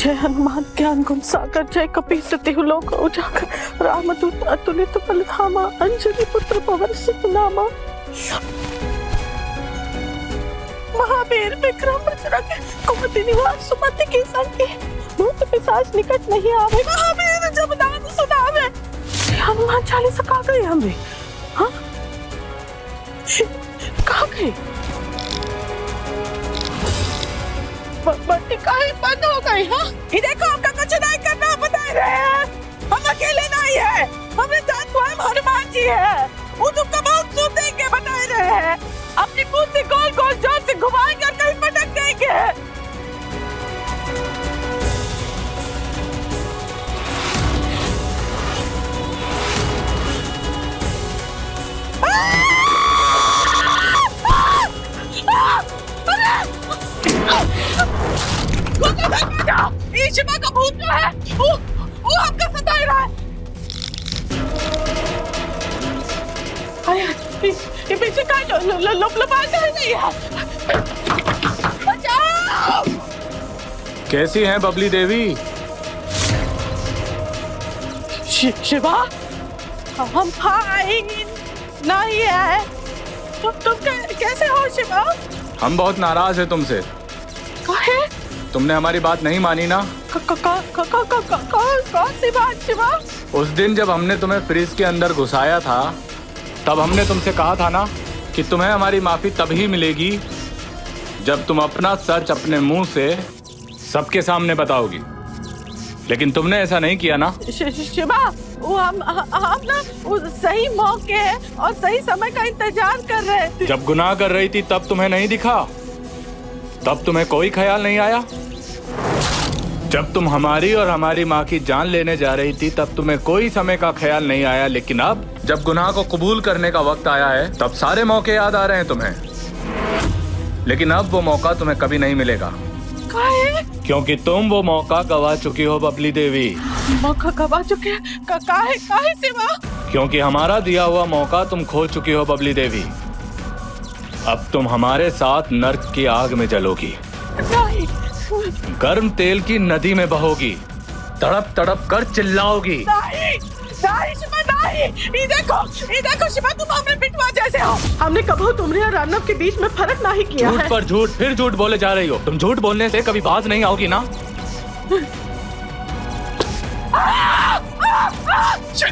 जय हनुमान ज्ञान गुण सागर, जय कपीस तिहु लोक उजागर, रामदूत अतुलित बल धामा, अंजनी पुत्र पवन सुत नामा। महावीर विक्रम बजरंगी, कुमति निवार सुमति के संगी, भूत पिशाच निकट नहीं आवे, महावीर जब नाम सुनावे। हनुमान चालीसा कहाँ गए हमें? हाँ कहाँ गए? बत्ती कहीं बंद हो गई। हाँ ये देखो, आपका कुछ नहीं करना बता रहे हैं। हम अकेले नहीं है, हमें साथ स्वयं हनुमान जी है। वो तुमको बहुत सुन देंगे बता रहे हैं। अपनी पूंछ से गोल गोल जोर से घुमाएंगे और कहीं पटक देंगे। शिवा का भूत जो है वो हमको सता रहा है। ये पीछे का लुपाता है नहीं है। बचाओ! कैसी हैं बबली देवी? शिवा हम फाइन नहीं है। तुम कैसे हो शिवा? हम बहुत नाराज हैं तुमसे। काहे? तुमने हमारी बात नहीं मानी ना। कौन सी बात शिवा? उस दिन जब हमने तुम्हें फ्रिज के अंदर घुसाया था, तब हमने तुमसे कहा था ना कि तुम्हें हमारी माफी तभी मिलेगी जब तुम अपना सच अपने मुंह से सबके सामने बताओगी। लेकिन तुमने ऐसा नहीं किया ना। शिवा वो हम ना वो सही मौके और सही समय का इंतजार कर रहे थे। जब गुनाह कर रही थी तब तुम्हें नहीं दिखा? तब तुम्हें कोई ख्याल नहीं आया? जब तुम हमारी और हमारी माँ की जान लेने जा रही थी तब तुम्हें कोई समय का ख्याल नहीं आया? लेकिन अब जब गुनाह को कबूल करने का वक्त आया है तब सारे मौके याद आ रहे हैं तुम्हें। लेकिन अब वो मौका तुम्हें कभी नहीं मिलेगा। काहे? क्योंकि तुम वो मौका गवा चुकी हो बबली देवी। मौका गवा चुके हैं? काहे शिवा? क्योंकि हमारा दिया हुआ मौका तुम खो चुकी हो बबली देवी। अब तुम हमारे साथ नर्क की आग में जलोगी, नहीं। गर्म तेल की नदी में बहोगी, तड़प तड़प कर चिल्लाओगी। नहीं शिवा नहीं। ये देखो शिवा, तुम हमें पिटवा जैसे हो। हमने कभी तुम्हारे और अर्नब के बीच में फर्क नहीं किया है। झूठ पर झूठ, फिर झूठ बोले जा रही हो। तुम झूठ बोलने से कभी बाज नहीं आओगी ना।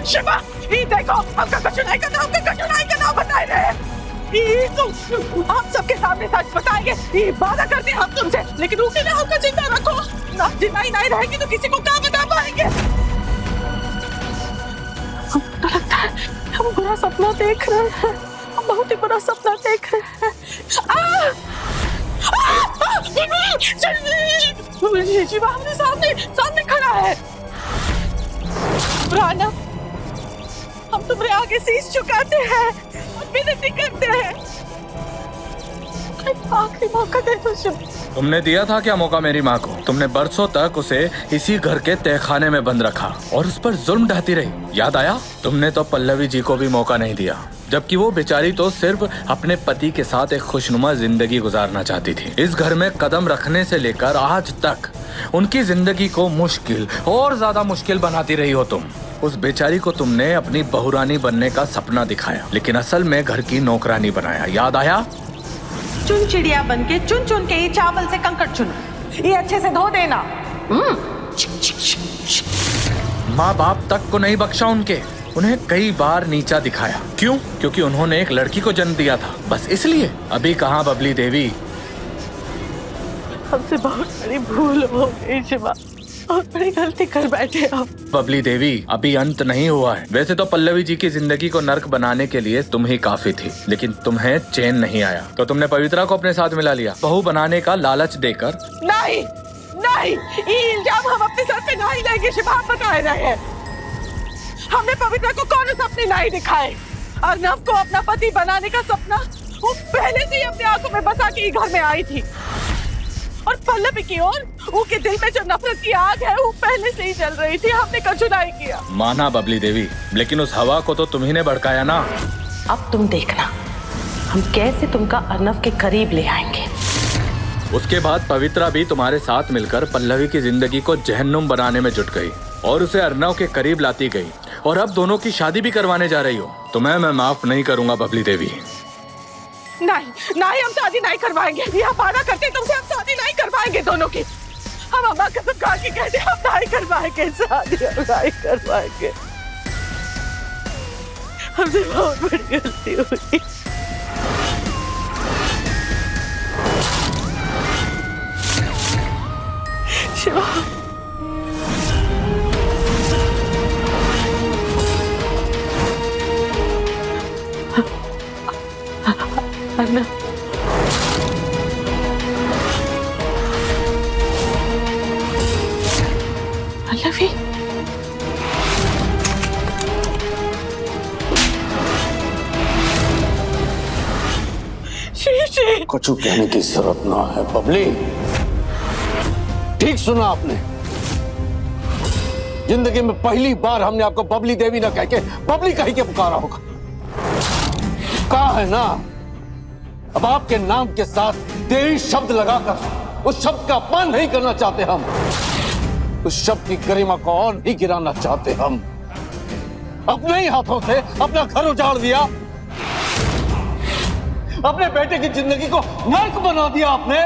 शिवा ये देखो, हमका कुछ नहीं करना बताए रहे हैं। हम सबके सामने सच बताएंगे, ये वादा करते हैं हम तुमसे। लेकिन उनके लिए हमका चिंता रखो ना, जिंदा नहीं रहेगी तो किसी को क्या बता पाएंगे। हमको लगता है हम बुरा सपना देख रहे हैं। हम बहुत ही बुरा सपना देख रहे हैं। शिवा हमारे सामने खड़ा है। राना, हम तुम्हारे आगे शीश झुकाते हैं और विनती करते हैं, आखिरी मौका दे दो शिवा। तुमने दिया था क्या मौका मेरी माँ को? तुमने बरसों तक उसे इसी घर के तहखाने में बंद रखा और उस पर जुल्म ढाती रही। याद आया? तुमने तो पल्लवी जी को भी मौका नहीं दिया, जबकि वो बेचारी तो सिर्फ अपने पति के साथ एक खुशनुमा जिंदगी गुजारना चाहती थी। इस घर में कदम रखने से लेकर आज तक उनकी जिंदगी को मुश्किल और ज्यादा मुश्किल बनाती रही हो तुम। उस बेचारी को तुमने अपनी बहुरानी बनने का सपना दिखाया, लेकिन असल में घर की नौकरानी बनाया। याद आया? चुन चिड़िया बनके चुन चुन के ये चावल से कंकड़ चुनो, ये अच्छे से धो देना। माँ बाप तक को नहीं बख्शा उन्हें कई बार नीचा दिखाया। क्यों? क्योंकि उन्होंने एक लड़की को जन्म दिया था, बस इसलिए। अभी कहाँ बबली देवी? हमसे बहुत बड़ी भूल हो गई शिवा, बहुत बड़ी गलती कर बैठे आप। बबली देवी, अभी अंत नहीं हुआ है। वैसे तो पल्लवी जी की जिंदगी को नर्क बनाने के लिए तुम ही काफी थी, लेकिन तुम्हें चैन नहीं आया तो तुमने पवित्रा को अपने साथ मिला लिया, बहू बनाने का लालच देकर। नहीं, ये इल्जाम हम अपने सर पे नहीं लेंगे शिवा, बताए रहे हैं। हमने पवित्रा को कौन सपने नहीं दिखाए। अर्नब को अपना पति बनाने का सपना वो पहले से ही अपनी आंखों में बसा के घर में आई थी। और पल्लवी की ओर उनके दिल में जो नफरत की आग है वो पहले से ही जल रही थी। हमने कछु नहीं किया। माना बबली देवी, लेकिन उस हवा को तो तुम्ही ने भड़काया ना। अब तुम देखना हम कैसे तुमका अर्नब के करीब ले आएंगे। उसके बाद पवित्रा भी तुम्हारे साथ मिलकर पल्लवी की जिंदगी को जहन्नुम बनाने में जुट गई और उसे अर्नव के करीब लाती गई, और अब दोनों की शादी भी करवाने जा रही हो। तुम्हें मैं माफ नहीं करूंगा बबली देवी। नहीं नहीं, हम शादी नहीं करवाएंगे। ये वादा करते तुमसे, हम शादी नहीं करवाएंगे दोनों की। हम अम्मा कसम खा के कहते हम नहीं करवाएंगे शादी, हम नहीं करवाएंगे। हमसे बहुत बड़ी गलती हुई। शिवा, अन्ना, पल्लवी, शीशी। कुछ कहने की जरूरत ना है बबली। ठीक सुना आपने। जिंदगी में पहली बार हमने आपको बबली देवी ना कह के बबली कही के पुकारा होगा। कहा है ना, अब आपके नाम के साथ देवी शब्द लगाकर उस शब्द का अपमान नहीं करना चाहते हम। उस शब्द की गरिमा को और नहीं गिराना चाहते हम। अपने ही हाथों से अपना घर उजाड़ दिया, अपने बेटे की जिंदगी को नर्क बना दिया आपने।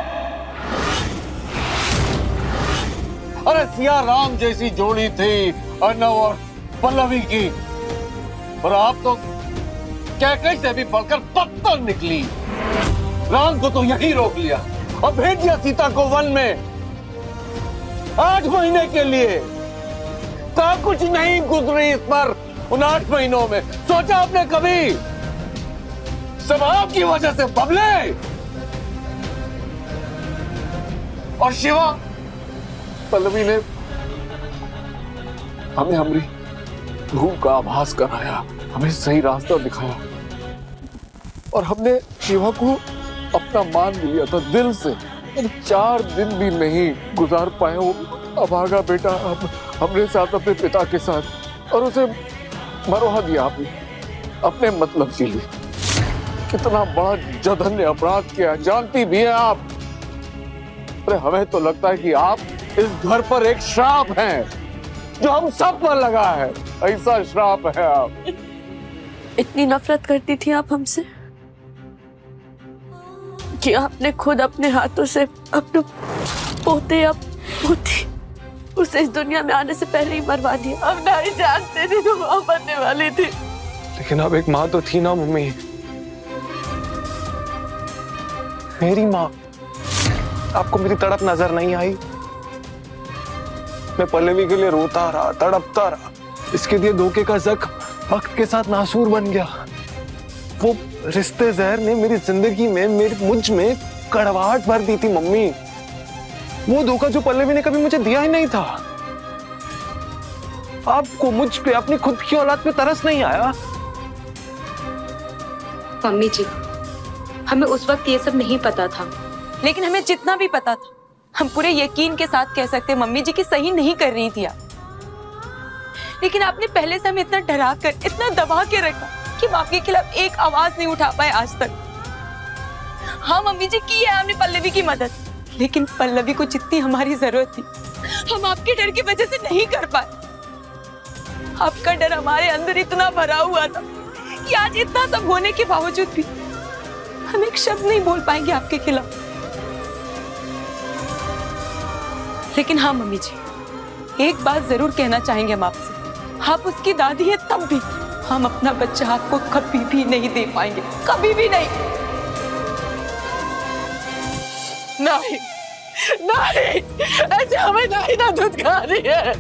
अरे सिया राम जैसी जोड़ी थी अर्नव और पल्लवी की, और आप तो कैकई से भी बढ़कर पत्थर निकली। राम को तो यही रोक लिया और भेज दिया सीता को वन में 8 महीने के लिए। कहा कुछ नहीं गुजरी इस पर उन 8 महीनों में। सोचा आपने कभी? सब आपकी वजह से बबले। और शिवा, पल्लवी ने हमें हमारी रूह का आभास कराया, हमें सही रास्ता दिखाया, और हमने शिवा को अपना मान लिया था दिल से। 4 दिन भी नहीं गुजार पाए वो अभागा बेटा हमरे साथ, अपने पिता के साथ, और उसे मरवा दिया आपने अपने मतलब के लिए। कितना बड़ा जघन्य अपराध किया, जानती भी है आप। अरे हमें तो लगता है कि आप इस घर पर एक श्राप हैं जो हम सब पर लगा है। ऐसा श्राप है आप। इतनी नफरत करती थी आप हमसे कि आपने खुद अपने हाथों से अपने पोते या पोती उसे इस दुनिया में आने से पहले ही मरवा दिया। हम नहीं जानते थे तुम मां बनने वाली थी। लेकिन अब एक माँ तो थी ना मम्मी, मेरी माँ। आपको मेरी तड़प नजर नहीं आई? मैं पल्लवी के लिए रोता रहा, तड़पता रहा। इसके लिए धोखे का जख्म वक्त के साथ नासूर बन गया। वो रिश्ते जहर ने मेरी जिंदगी में, मुझ में कड़वाहट भर दी थी मम्मी। वो धोखा जो पल्लवी ने कभी मुझे दिया ही नहीं था। आपको मुझ पे, अपनी खुद की औलाद पे तरस नहीं आया? मम्मी जी, हमें उस वक्त ये सब नहीं पता था, लेकिन हमें जितना भी पता था, हम पूरे यकीन के साथ कह सकते मम्मी जी की सही नहीं कर रही थी आप। लेकिन आपने पहले से हमें इतना डरा कर, इतना दबा के रखा कि हम आपके खिलाफ एक आवाज नहीं उठा पाए आज तक। हाँ मम्मी जी, की है हमने पल्लवी की मदद, लेकिन पल्लवी को जितनी हमारी जरूरत थी हम आपके डर की वजह से नहीं कर पाए। आपका डर हमारे अंदर इतना भरा हुआ था कि आज इतना सब होने के बावजूद भी हम एक शब्द नहीं बोल पाएंगे आपके खिलाफ। लेकिन हाँ मम्मी जी, एक बात जरूर कहना चाहेंगे हम आपसे। आप उसकी दादी है तब भी हम अपना बच्चा आपको कभी भी नहीं दे पाएंगे, कभी भी नहीं। नहीं नहीं, ऐसे हमें नहीं ना धुतकारी है।